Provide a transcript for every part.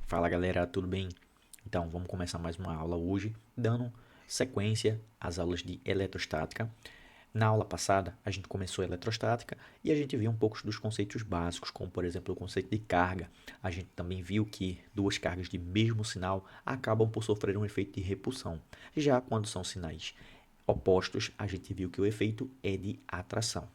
Fala galera, tudo bem? Então vamos começar mais uma aula hoje, dando sequência às aulas de eletrostática. Na aula passada a gente começou a eletrostática e a gente viu um pouco dos conceitos básicos, como por exemplo o conceito de carga. A gente também viu que duas cargas de mesmo sinal acabam por sofrer um efeito de repulsão. Já quando são sinais opostos, a gente viu que o efeito é de atração.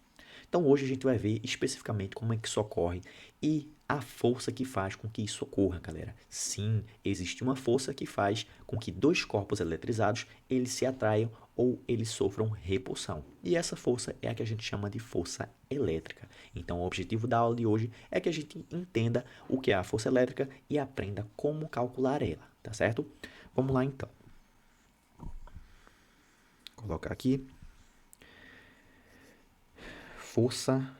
Então hoje a gente vai ver especificamente como é que isso ocorre e a força que faz com que isso ocorra, galera. Sim, existe uma força que faz com que dois corpos eletrizados eles se atraiam ou eles sofram repulsão. E essa força é a que a gente chama de força elétrica. Então o objetivo da aula de hoje é que a gente entenda o que é a força elétrica e aprenda como calcular ela, tá certo? Vamos lá então. Vou colocar aqui força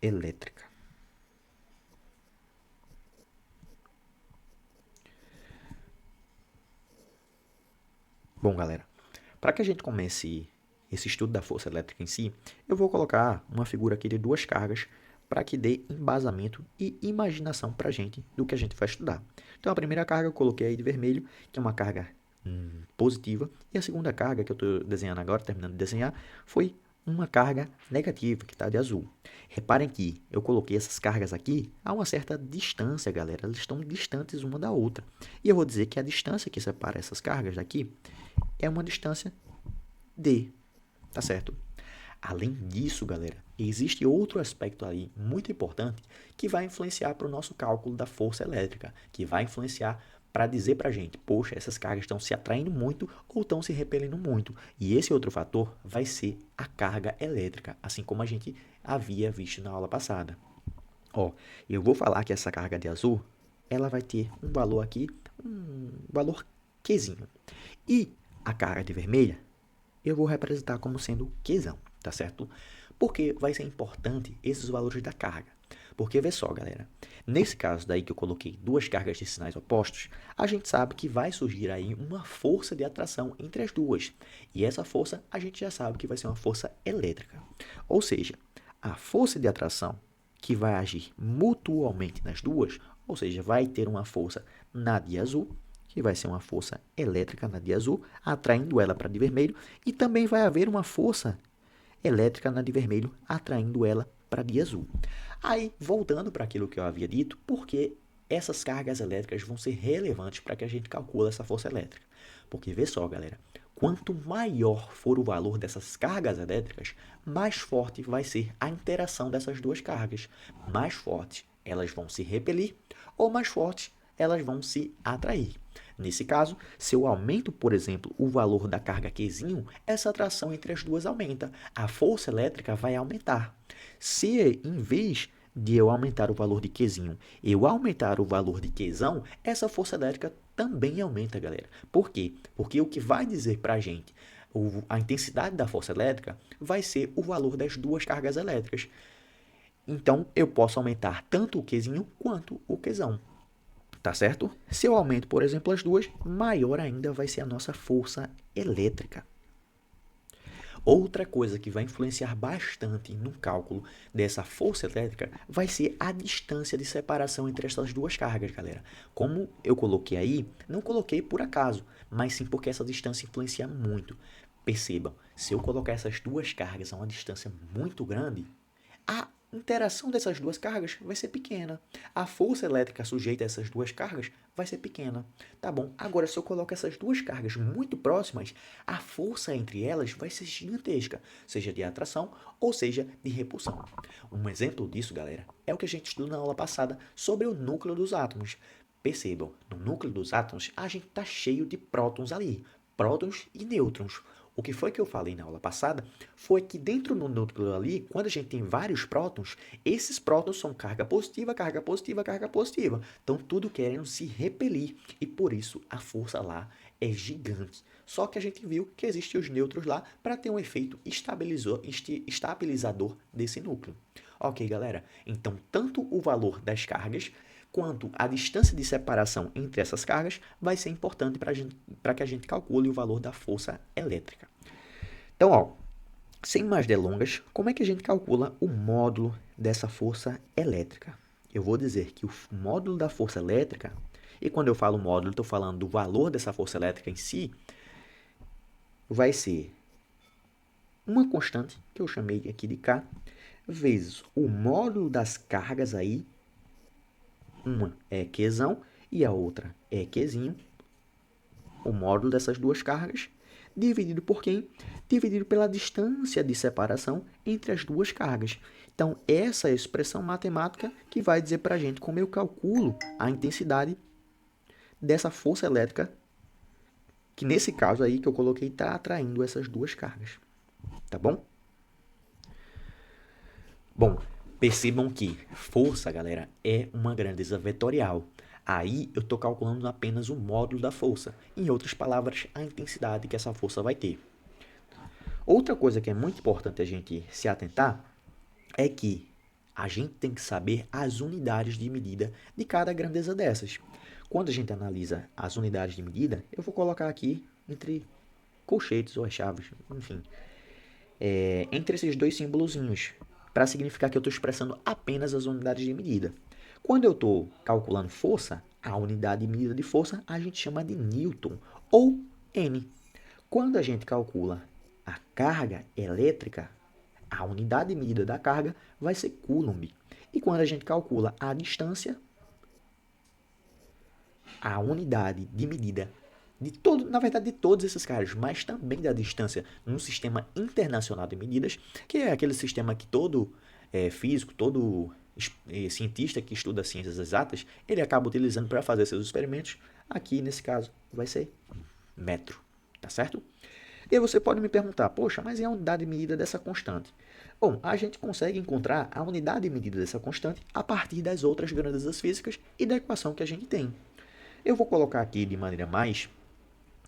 elétrica. Bom, galera, para que a gente comece esse estudo da força elétrica em si, eu vou colocar uma figura aqui de duas cargas para que dê embasamento e imaginação para a gente do que a gente vai estudar. Então, a primeira carga eu coloquei aí de vermelho, que é uma carga positiva, e a segunda carga que eu estou desenhando agora, terminando de desenhar, foi uma carga negativa, que está de azul. Reparem que eu coloquei essas cargas aqui a uma certa distância, galera. Elas estão distantes uma da outra. E eu vou dizer que a distância que separa essas cargas daqui é uma distância D, tá certo? Além disso, galera, existe outro aspecto aí muito importante que vai influenciar para o nosso cálculo da força elétrica, que vai influenciar para dizer para a gente, poxa, essas cargas estão se atraindo muito ou estão se repelindo muito. E esse outro fator vai ser a carga elétrica, assim como a gente havia visto na aula passada. Ó, eu vou falar que essa carga de azul, ela vai ter um valor aqui, um valor Qzinho. E a carga de vermelha, eu vou representar como sendo Qzão, tá certo? Porque vai ser importante esses valores da carga. Porque, vê só, galera, nesse caso daí que eu coloquei duas cargas de sinais opostos, a gente sabe que vai surgir aí uma força de atração entre as duas. E essa força a gente já sabe que vai ser uma força elétrica. Ou seja, a força de atração que vai agir mutualmente nas duas, ou seja, vai ter uma força na de azul, que vai ser uma força elétrica na de azul, atraindo ela para de vermelho, e também vai haver uma força elétrica na de vermelho, atraindo ela para de azul. Aí, voltando para aquilo que eu havia dito, porque essas cargas elétricas vão ser relevantes para que a gente calcule essa força elétrica. Porque vê só, galera, quanto maior for o valor dessas cargas elétricas, mais forte vai ser a interação dessas duas cargas. Mais forte elas vão se repelir ou mais forte elas vão se atrair. Nesse caso, se eu aumento, por exemplo, o valor da carga Qzinho, essa atração entre as duas aumenta. A força elétrica vai aumentar. Se em vez de eu aumentar o valor de Qzinho, eu aumentar o valor de Qzão, essa força elétrica também aumenta, galera. Por quê? Porque o que vai dizer para a gente a intensidade da força elétrica vai ser o valor das duas cargas elétricas. Então, eu posso aumentar tanto o Qzinho quanto o Qzão. Tá certo? Se eu aumento, por exemplo, as duas, maior ainda vai ser a nossa força elétrica. Outra coisa que vai influenciar bastante no cálculo dessa força elétrica vai ser a distância de separação entre essas duas cargas, galera. Como eu coloquei aí, não coloquei por acaso, mas sim porque essa distância influencia muito. Percebam, se eu colocar essas duas cargas a uma distância muito grande, a interação dessas duas cargas vai ser pequena. A força elétrica sujeita a essas duas cargas vai ser pequena. Tá bom? Agora, se eu coloco essas duas cargas muito próximas, a força entre elas vai ser gigantesca, seja de atração ou seja de repulsão. Um exemplo disso, galera, é o que a gente estudou na aula passada sobre o núcleo dos átomos. Percebam, no núcleo dos átomos a gente está cheio de prótons ali, prótons e nêutrons. O que foi que eu falei na aula passada foi que dentro do núcleo ali, quando a gente tem vários prótons, esses prótons são carga positiva, carga positiva, carga positiva. Então tudo querendo se repelir e por isso a força lá é gigante. Só que a gente viu que existem os nêutrons lá para ter um efeito estabilizador desse núcleo. Ok, galera? Então tanto o valor das cargas quanto a distância de separação entre essas cargas vai ser importante para que a gente calcule o valor da força elétrica. Então, ó, sem mais delongas, como é que a gente calcula o módulo dessa força elétrica. Eu vou dizer que o módulo da força elétrica, e quando eu falo módulo, estou falando do valor dessa força elétrica em si, vai ser uma constante, que eu chamei aqui de K, vezes o módulo das cargas aí, uma é Qzão e a outra é Qzinho, o módulo dessas duas cargas, dividido por quem? Dividido pela distância de separação entre as duas cargas. Então, essa é a expressão matemática que vai dizer para a gente como eu calculo a intensidade dessa força elétrica, que nesse caso aí que eu coloquei está atraindo essas duas cargas. Tá bom? Bom, percebam que força, galera, é uma grandeza vetorial. Aí eu estou calculando apenas o módulo da força. Em outras palavras, a intensidade que essa força vai ter. Outra coisa que é muito importante a gente se atentar é que a gente tem que saber as unidades de medida de cada grandeza dessas. Quando a gente analisa as unidades de medida, eu vou colocar aqui entre colchetes ou as chaves, enfim, entre esses dois símbolozinhos, para significar que eu estou expressando apenas as unidades de medida. Quando eu estou calculando força, a unidade de medida de força a gente chama de Newton ou N. Quando a gente calcula a carga elétrica, a unidade de medida da carga vai ser Coulomb. E quando a gente calcula a distância, a unidade de medida de todo, na verdade, de todos esses caras, mas também da distância num sistema internacional de medidas, que é aquele sistema que todo físico, todo cientista que estuda ciências exatas, ele acaba utilizando para fazer seus experimentos. Aqui, nesse caso, vai ser metro, tá certo? E aí você pode me perguntar, poxa, mas é a unidade de medida dessa constante? Bom, a gente consegue encontrar a unidade de medida dessa constante a partir das outras grandezas físicas e da equação que a gente tem. Eu vou colocar aqui de maneira mais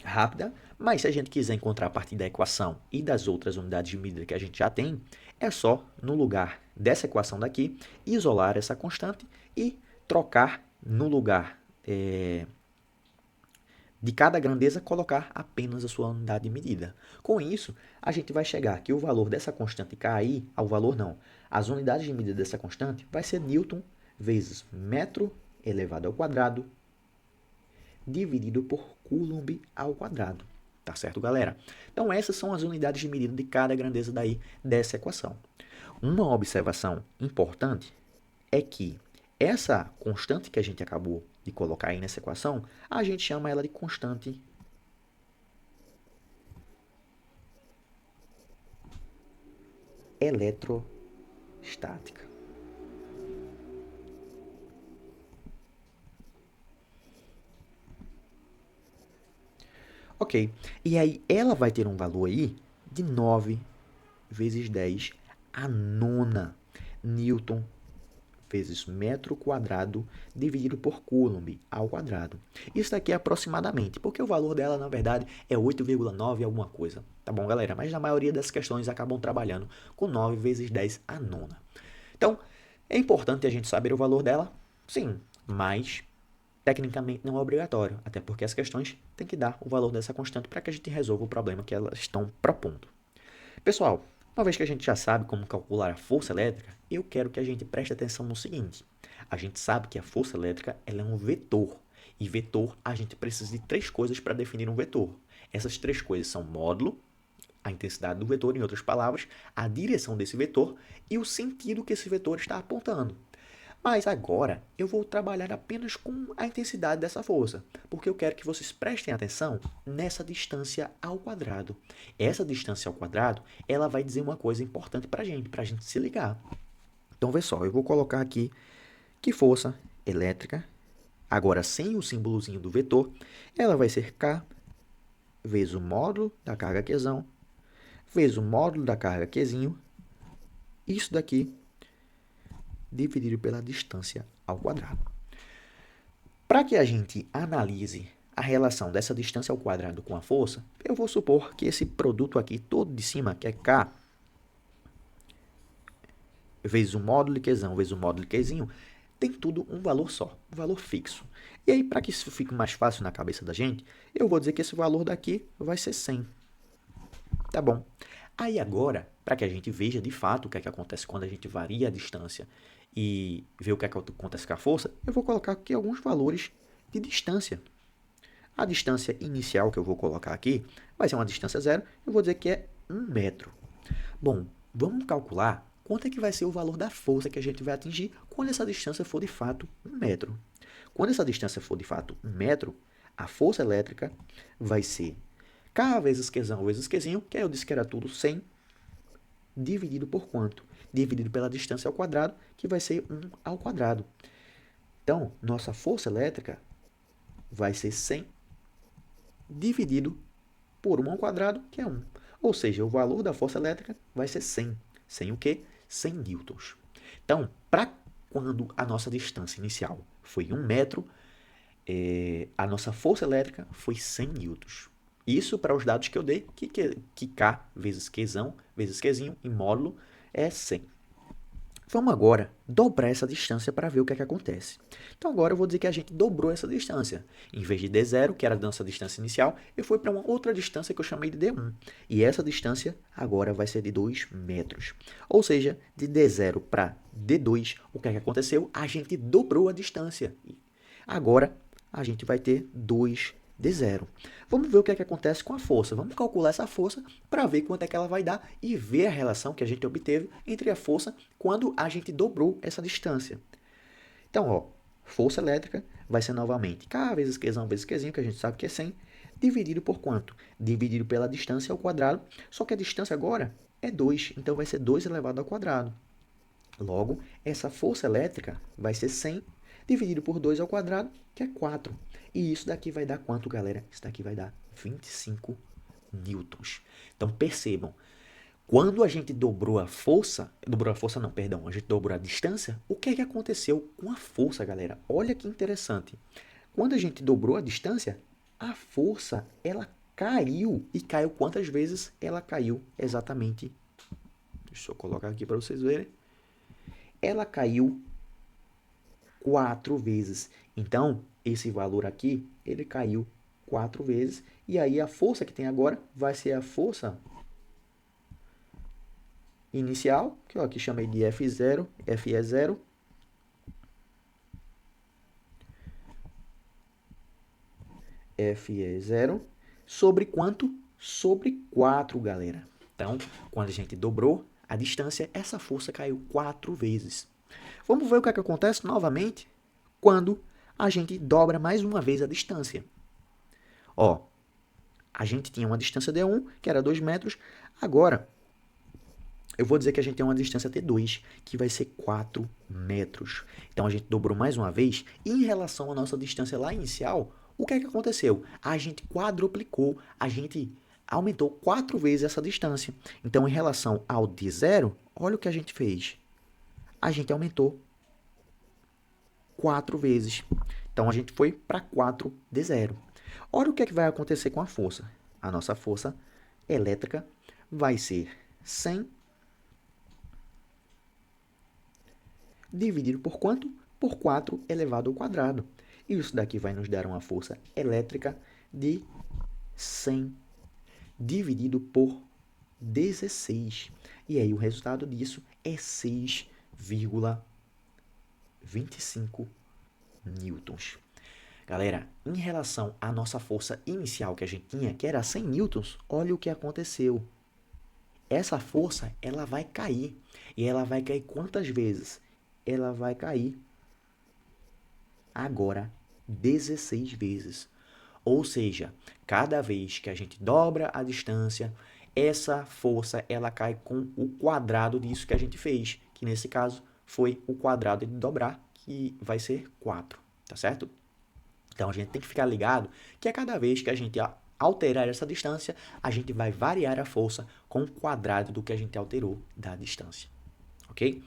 rápida, mas se a gente quiser encontrar a partir da equação e das outras unidades de medida que a gente já tem, é só, no lugar dessa equação daqui, isolar essa constante e trocar no lugar de cada grandeza, colocar apenas a sua unidade de medida. Com isso, a gente vai chegar que o valor dessa constante cair, ao valor não, as unidades de medida dessa constante vai ser Newton vezes metro elevado ao quadrado dividido por Coulomb ao quadrado. Tá certo, galera? Então, essas são as unidades de medida de cada grandeza daí dessa equação. Uma observação importante é que essa constante que a gente acabou de colocar aí nessa equação, a gente chama ela de constante eletrostática. Ok, e aí ela vai ter um valor aí de 9 vezes 10 a nona Newton vezes metro quadrado dividido por Coulomb ao quadrado. Isso daqui é aproximadamente, porque o valor dela, na verdade, é 8,9 alguma coisa. Tá bom, galera? Mas na maioria das questões acabam trabalhando com 9 vezes 10 a nona. Então, é importante a gente saber o valor dela? Sim, mas tecnicamente não é obrigatório, até porque as questões têm que dar o valor dessa constante para que a gente resolva o problema que elas estão propondo. Pessoal, uma vez que a gente já sabe como calcular a força elétrica, eu quero que a gente preste atenção no seguinte. A gente sabe que a força elétrica ela é um vetor. E vetor, a gente precisa de três coisas para definir um vetor. Essas três coisas são módulo, a intensidade do vetor, em outras palavras, a direção desse vetor e o sentido que esse vetor está apontando. Mas agora eu vou trabalhar apenas com a intensidade dessa força, porque eu quero que vocês prestem atenção nessa distância ao quadrado. Essa distância ao quadrado, ela vai dizer uma coisa importante para a gente se ligar. Então, vê só, eu vou colocar aqui que força elétrica, agora sem o símbolozinho do vetor, ela vai ser K vezes o módulo da carga Qzão, vezes o módulo da carga Qzinho, isso daqui dividido pela distância ao quadrado. Para que a gente analise a relação dessa distância ao quadrado com a força, eu vou supor que esse produto aqui, todo de cima, que é K, vezes o módulo Qzão, vezes o módulo Qzinho, tem tudo um valor só, um valor fixo. E aí, para que isso fique mais fácil na cabeça da gente, eu vou dizer que esse valor daqui vai ser 100. Tá bom. Aí agora, para que a gente veja de fato o que é que acontece quando a gente varia a distância e ver o que é que acontece com a força, eu vou colocar aqui alguns valores de distância. A distância inicial que eu vou colocar aqui vai ser uma distância zero, eu vou dizer que é 1 metro. Bom, vamos calcular quanto é que vai ser o valor da força que a gente vai atingir quando essa distância for de fato 1 metro. Quando essa distância for de fato 1 metro, a força elétrica vai ser K vezes Qzão vezes Qzinho, que aí eu disse que era tudo 100, dividido por quanto? Dividido pela distância ao quadrado, que vai ser 1 ao quadrado. Então, nossa força elétrica vai ser 100 dividido por 1 ao quadrado, que é 1. Ou seja, o valor da força elétrica vai ser 100. 100 o quê? 100 newtons. Então, para quando a nossa distância inicial foi 1 metro, a nossa força elétrica foi 100 newtons. Isso para os dados que eu dei, que K vezes Qzão vezes Qzinho em módulo é 100. Vamos agora dobrar essa distância para ver o que é que acontece. Então agora eu vou dizer que a gente dobrou essa distância. Em vez de D0, que era a nossa distância inicial, eu fui para uma outra distância que eu chamei de D1. E essa distância agora vai ser de 2 metros. Ou seja, de D0 para D2, o que é que aconteceu? A gente dobrou a distância. Agora a gente vai ter 2 D0. Vamos ver o que é que acontece com a força. Vamos calcular essa força para ver quanto é que ela vai dar e ver a relação que a gente obteve entre a força quando a gente dobrou essa distância. Então, ó, força elétrica vai ser novamente K vezes Qzão vezes Qzinho, que a gente sabe que é 100, dividido por quanto? Dividido pela distância ao quadrado, só que a distância agora é 2, então vai ser 2 elevado ao quadrado. Logo, essa força elétrica vai ser 100 dividido por 2 ao quadrado, que é 4. E isso daqui vai dar quanto, galera? Isso daqui vai dar 25 newtons. Então, percebam, quando a gente dobrou a força não, perdão, a gente dobrou a distância, o que é que aconteceu com a força, galera? Olha que interessante. Quando a gente dobrou a distância, a força, ela caiu. E caiu quantas vezes? Ela caiu exatamente. Deixa eu colocar aqui para vocês verem. Ela caiu 4 vezes. Então, esse valor aqui, ele caiu 4 vezes. E aí, a força que tem agora vai ser a força inicial, que eu aqui chamei de F0, Fe0. Fe0 sobre quanto? Sobre 4, galera. Então, quando a gente dobrou a distância, essa força caiu 4 vezes. Vamos ver o que é que acontece novamente quando a gente dobra mais uma vez a distância. Ó, a gente tinha uma distância D1, que era 2 metros. Agora, eu vou dizer que a gente tem uma distância T2, que vai ser 4 metros. Então, a gente dobrou mais uma vez. E em relação à nossa distância lá inicial, o que é que aconteceu? A gente quadruplicou, a gente aumentou 4 vezes essa distância. Então, em relação ao D0, olha o que a gente fez. A gente aumentou 4 vezes. Então, a gente foi para 4D0. Olha o que é que vai acontecer com a força. A nossa força elétrica vai ser 100 dividido por quanto? Por 4 elevado ao quadrado. E isso daqui vai nos dar uma força elétrica de 100 dividido por 16. E aí o resultado disso é 6,25 newtons. Galera, em relação à nossa força inicial que a gente tinha, que era 100 newtons, olha o que aconteceu. Essa força, ela vai cair. E ela vai cair quantas vezes? Ela vai cair agora 16 vezes. Ou seja, cada vez que a gente dobra a distância, essa força ela cai com o quadrado disso que a gente fez, que nesse caso foi o quadrado de dobrar, que vai ser 4, tá certo? Então a gente tem que ficar ligado que a cada vez que a gente alterar essa distância, a gente vai variar a força com o quadrado do que a gente alterou da distância, ok?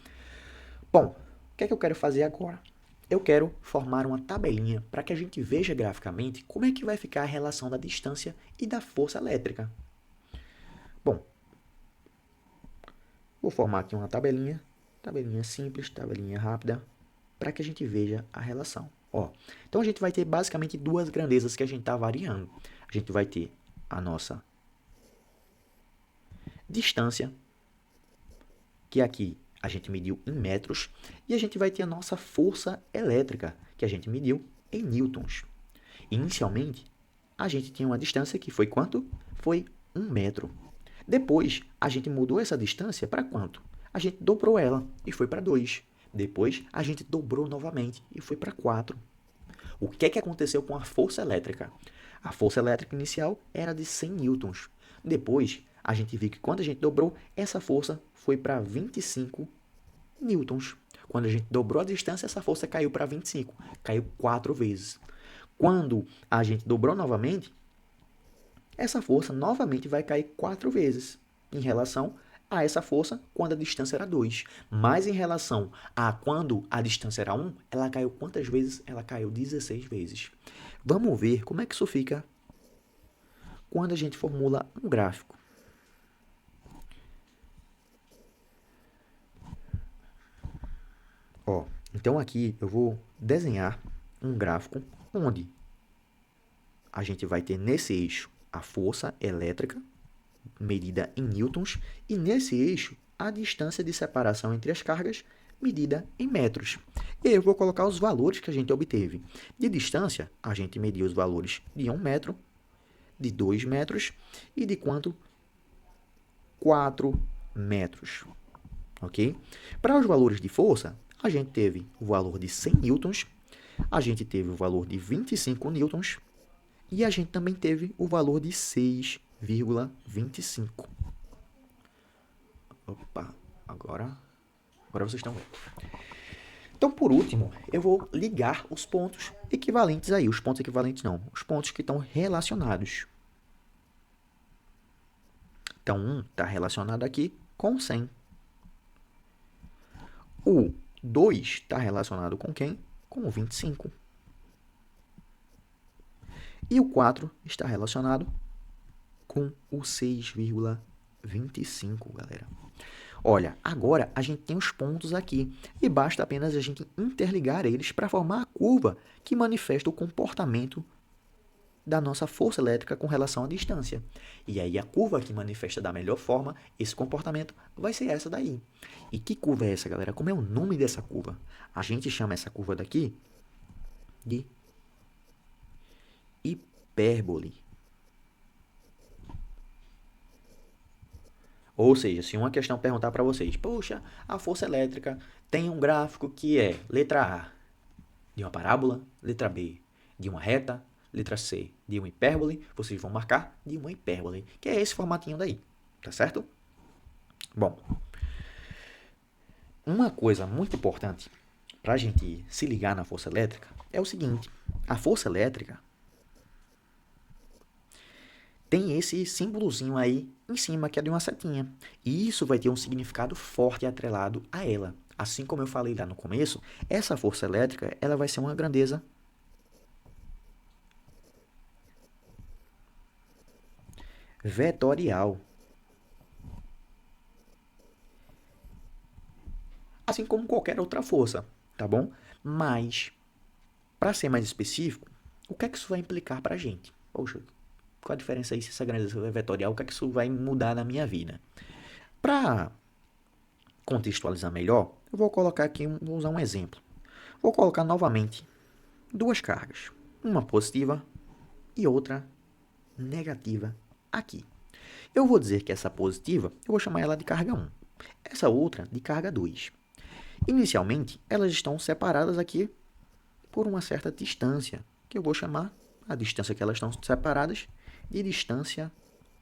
Bom, o que é que eu quero fazer agora? Eu quero formar uma tabelinha para que a gente veja graficamente como é que vai ficar a relação da distância e da força elétrica. Bom, vou formar aqui uma tabelinha simples, tabelinha rápida, para que a gente veja a relação. Ó, então a gente vai ter basicamente duas grandezas que a gente está variando. A gente vai ter a nossa distância, que aqui a gente mediu em metros, e a gente vai ter a nossa força elétrica, que a gente mediu em newtons. Inicialmente, a gente tinha uma distância que foi quanto? Foi 1 metro. Depois, a gente mudou essa distância para quanto? A gente dobrou ela e foi para 2. Depois, a gente dobrou novamente e foi para 4. O que é que aconteceu com a força elétrica? A força elétrica inicial era de 100 newtons. Depois, a gente viu que quando a gente dobrou, essa força foi para 25 newtons. Quando a gente dobrou a distância, essa força caiu para 25. Caiu 4 vezes. Quando a gente dobrou novamente, essa força novamente vai cair 4 vezes em relação a essa força quando a distância era 2. Mas em relação a quando a distância era 1, ela caiu quantas vezes? Ela caiu 16 vezes. Vamos ver como é que isso fica quando a gente formula um gráfico. Ó, então aqui eu vou desenhar um gráfico onde a gente vai ter nesse eixo a força elétrica medida em newtons e nesse eixo a distância de separação entre as cargas medida em metros. E aí eu vou colocar os valores que a gente obteve. De distância, a gente mediu os valores de 1 metro, de 2 metros e de quanto? 4 metros. Ok? Para os valores de força, a gente teve o valor de 100 newtons, a gente teve o valor de 25 newtons e a gente também teve o valor de 6,25. Opa, agora vocês estão vendo. Então, por último, eu vou ligar os pontos equivalentes aí. Os pontos equivalentes não, os pontos que estão relacionados. Então, 1 está relacionado aqui com 100. O 2 está relacionado com quem? Com o 25. E o 4 está relacionado com o 6,25, galera. Olha, agora a gente tem os pontos aqui e basta apenas a gente interligar eles para formar a curva que manifesta o comportamento da nossa força elétrica com relação à distância. E aí a curva que manifesta da melhor forma esse comportamento vai ser essa daí. E que curva é essa, galera? Como é o nome dessa curva? A gente chama essa curva daqui de hipérbole. Ou seja, se uma questão perguntar para vocês, poxa, a força elétrica tem um gráfico que é letra A de uma parábola, letra B de uma reta, letra C de uma hipérbole, vocês vão marcar de uma hipérbole, que é esse formatinho daí, tá certo? Bom, uma coisa muito importante para a gente se ligar na força elétrica é o seguinte, a força elétrica tem esse símbolozinho aí em cima, que é de uma setinha. E isso vai ter um significado forte atrelado a ela. Assim como eu falei lá no começo, essa força elétrica ela vai ser uma grandeza vetorial. Assim como qualquer outra força, tá bom? Mas, para ser mais específico, o que é que isso vai implicar para a gente? Poxa, qual a diferença aí se essa grandeza é vetorial? O que é que isso vai mudar na minha vida? Para contextualizar melhor, eu vou colocar aqui, vou usar um exemplo. Vou colocar novamente duas cargas, uma positiva e outra negativa aqui. Eu vou dizer que essa positiva, eu vou chamar ela de carga 1. Essa outra de carga 2. Inicialmente, elas estão separadas aqui por uma certa distância, que eu vou chamar a distância que elas estão separadas de distância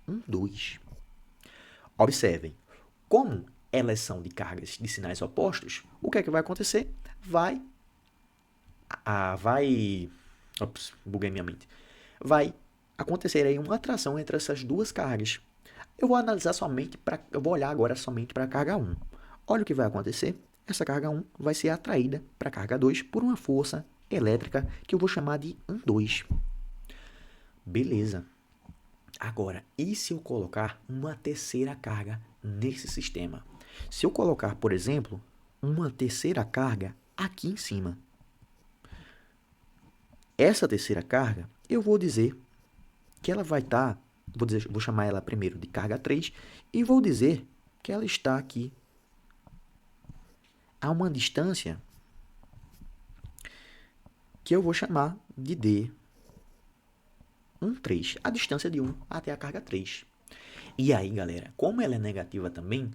1, 2. Observem, como elas são de cargas de sinais opostos, o que é que vai acontecer? Buguei minha mente. Vai acontecer aí uma atração entre essas duas cargas. Eu vou olhar agora somente para a carga 1. Olha o que vai acontecer. Essa carga 1 vai ser atraída para a carga 2 por uma força elétrica que eu vou chamar de 1, 2. Beleza. Agora, e se eu colocar uma terceira carga nesse sistema? Se eu colocar, por exemplo, uma terceira carga aqui em cima. Essa terceira carga, eu vou dizer que ela vai estar vou chamar ela primeiro de carga 3 e vou dizer que ela está aqui a uma distância que eu vou chamar de D13, a distância de 1 até a carga 3. E aí, galera, como ela é negativa também,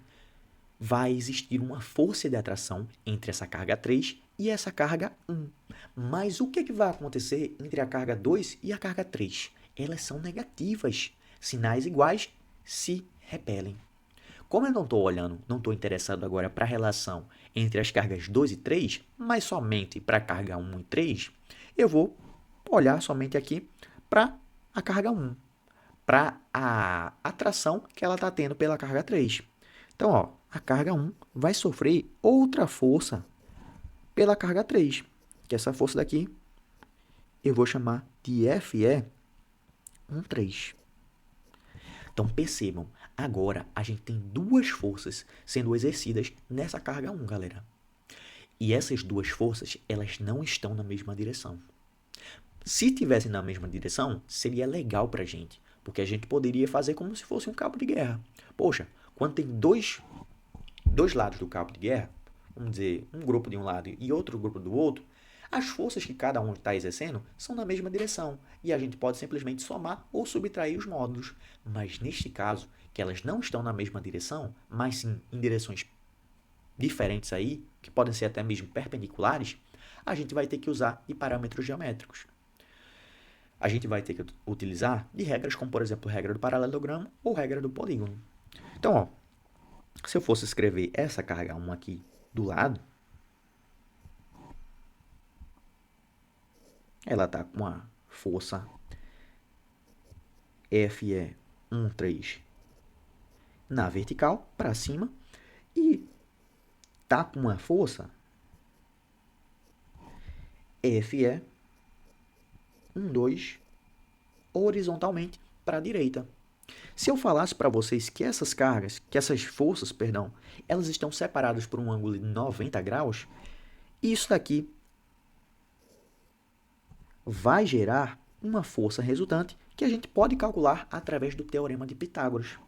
vai existir uma força de atração entre essa carga 3 e essa carga 1. Mas o que, é que vai acontecer entre a carga 2 e a carga 3? Elas são negativas. Sinais iguais se repelem. Como eu não estou olhando, não estou interessado agora para a relação entre as cargas 2 e 3, mas somente para a carga 1 e 3, eu vou olhar somente aqui para a carga 1, para a atração que ela está tendo pela carga 3. Então, ó, a carga 1 vai sofrer outra força pela carga 3, que essa força daqui eu vou chamar de FE13. Então, percebam, agora a gente tem duas forças sendo exercidas nessa carga 1, galera. E essas duas forças, elas não estão na mesma direção. Se tivessem na mesma direção, seria legal pra gente, porque a gente poderia fazer como se fosse um cabo de guerra. Poxa, quando tem dois lados do cabo de guerra, vamos dizer, um grupo de um lado e outro grupo do outro, as forças que cada um está exercendo são na mesma direção e a gente pode simplesmente somar ou subtrair os módulos. Mas neste caso, que elas não estão na mesma direção, mas sim em direções diferentes aí, que podem ser até mesmo perpendiculares, a gente vai ter que usar de parâmetros geométricos. A gente vai ter que utilizar de regras como, por exemplo, regra do paralelogramo ou regra do polígono. Então, ó, se eu fosse escrever essa carga 1 aqui do lado, ela está com uma força FE13 na vertical, para cima, e está com uma força FE12 horizontalmente para a direita. Se eu falasse para vocês que essas forças, elas estão separadas por um ângulo de 90 graus, isso daqui vai gerar uma força resultante que a gente pode calcular através do teorema de Pitágoras.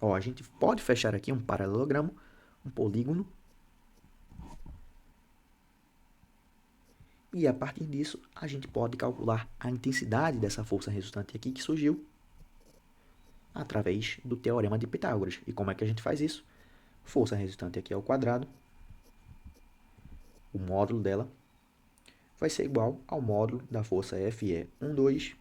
Ó, a gente pode fechar aqui um paralelogramo, um polígono, e a partir disso a gente pode calcular a intensidade dessa força resultante aqui que surgiu através do teorema de Pitágoras. E como é que a gente faz isso? Força resultante aqui ao quadrado, o módulo dela vai ser igual ao módulo da força FE12,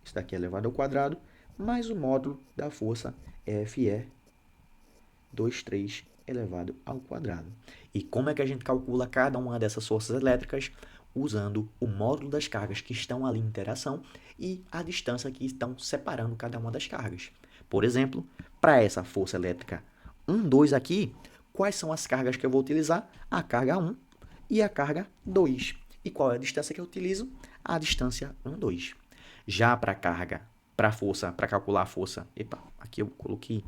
isso daqui é elevado ao quadrado, mais o módulo da força FE23 elevado ao quadrado. E como é que a gente calcula cada uma dessas forças elétricas? Usando o módulo das cargas que estão ali em interação e a distância que estão separando cada uma das cargas. Por exemplo, para essa força elétrica 1, 2 aqui, quais são as cargas que eu vou utilizar? A carga 1 e a carga 2. E qual é a distância que eu utilizo? A distância 1, 2. Já para a carga, para calcular a força, aqui eu coloquei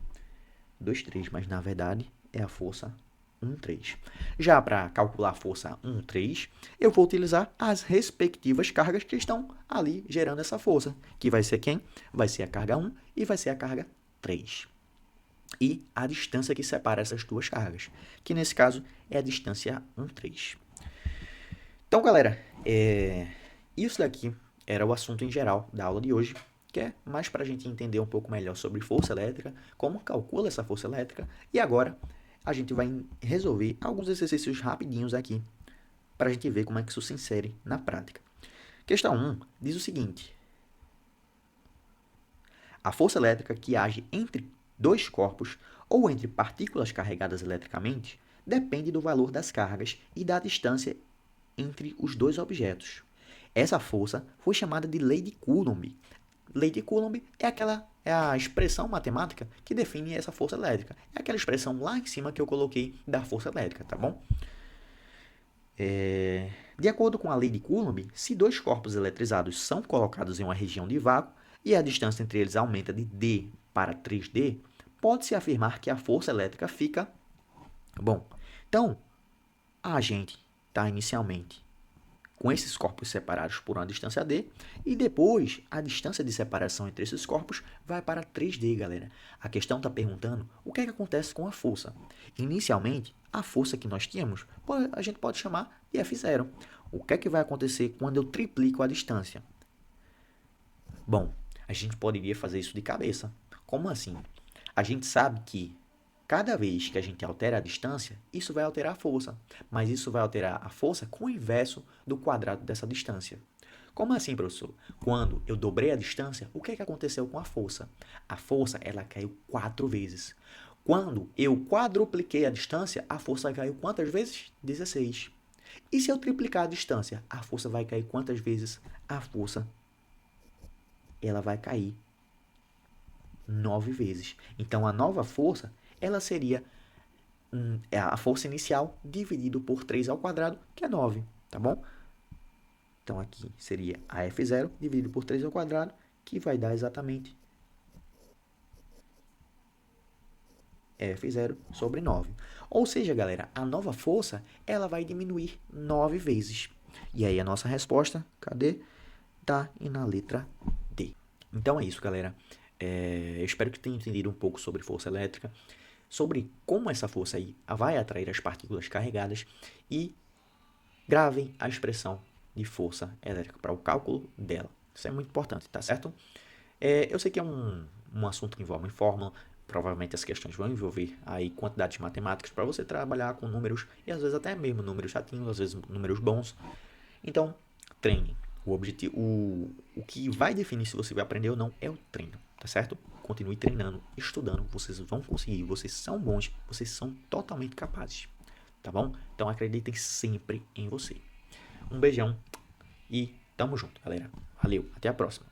2, 3, mas na verdade é a força 1, 3. Já para calcular a força 1, 3, eu vou utilizar as respectivas cargas que estão ali gerando essa força, que vai ser quem? Vai ser a carga 1 e vai ser a carga 3. E a distância que separa essas duas cargas, que nesse caso é a distância 1, 3. Então, galera, isso daqui era o assunto em geral da aula de hoje, que é mais para a gente entender um pouco melhor sobre força elétrica, como calcula essa força elétrica, e agora a gente vai resolver alguns exercícios rapidinhos aqui, para a gente ver como é que isso se insere na prática. Questão 1 diz o seguinte: a força elétrica que age entre dois corpos ou entre partículas carregadas eletricamente depende do valor das cargas e da distância entre os dois objetos. Essa força foi chamada de lei de Coulomb. Lei de Coulomb é a expressão matemática que define essa força elétrica. É aquela expressão lá em cima que eu coloquei da força elétrica, tá bom? De acordo com a lei de Coulomb, se dois corpos eletrizados são colocados em uma região de vácuo e a distância entre eles aumenta de d para 3d, pode-se afirmar que a força elétrica fica... Bom, então, a gente está inicialmente com esses corpos separados por uma distância d, e depois a distância de separação entre esses corpos vai para 3D, galera. A questão está perguntando o que é que acontece com a força. Inicialmente, a força que nós tínhamos, a gente pode chamar de F0. O que é que vai acontecer quando eu triplico a distância? Bom, a gente poderia fazer isso de cabeça. Como assim? A gente sabe que cada vez que a gente altera a distância, isso vai alterar a força, mas isso vai alterar a força com o inverso do quadrado dessa distância. Como assim, professor? Quando eu dobrei a distância, o que é que aconteceu com a força? A força, ela caiu 4 vezes. Quando eu quadrupliquei a distância, a força caiu quantas vezes? 16. E se eu triplicar a distância, a força vai cair quantas vezes? A força, ela vai cair 9 vezes. Então, a nova força, ela seria a força inicial dividido por 3 ao quadrado, que é 9, tá bom? Então, aqui seria a F0 dividido por 3 ao quadrado, que vai dar exatamente F0 sobre 9. Ou seja, galera, a nova força, ela vai diminuir 9 vezes. E aí, a nossa resposta, cadê? Tá na letra D. Então, é isso, galera. Eu espero que tenham entendido um pouco sobre força elétrica, sobre como essa força aí vai atrair as partículas carregadas, e gravem a expressão de força elétrica para o cálculo dela. Isso é muito importante, tá certo? Eu sei que é um assunto que envolve fórmula, provavelmente as questões vão envolver aí quantidades matemáticas para você trabalhar com números, e às vezes até mesmo números chatinhos, às vezes números bons. Então, treine. O que vai definir se você vai aprender ou não é o treino, tá certo? Continue treinando, estudando, vocês vão conseguir, vocês são bons, vocês são totalmente capazes, tá bom? Então acreditem sempre em você. Um beijão e tamo junto, galera. Valeu, até a próxima.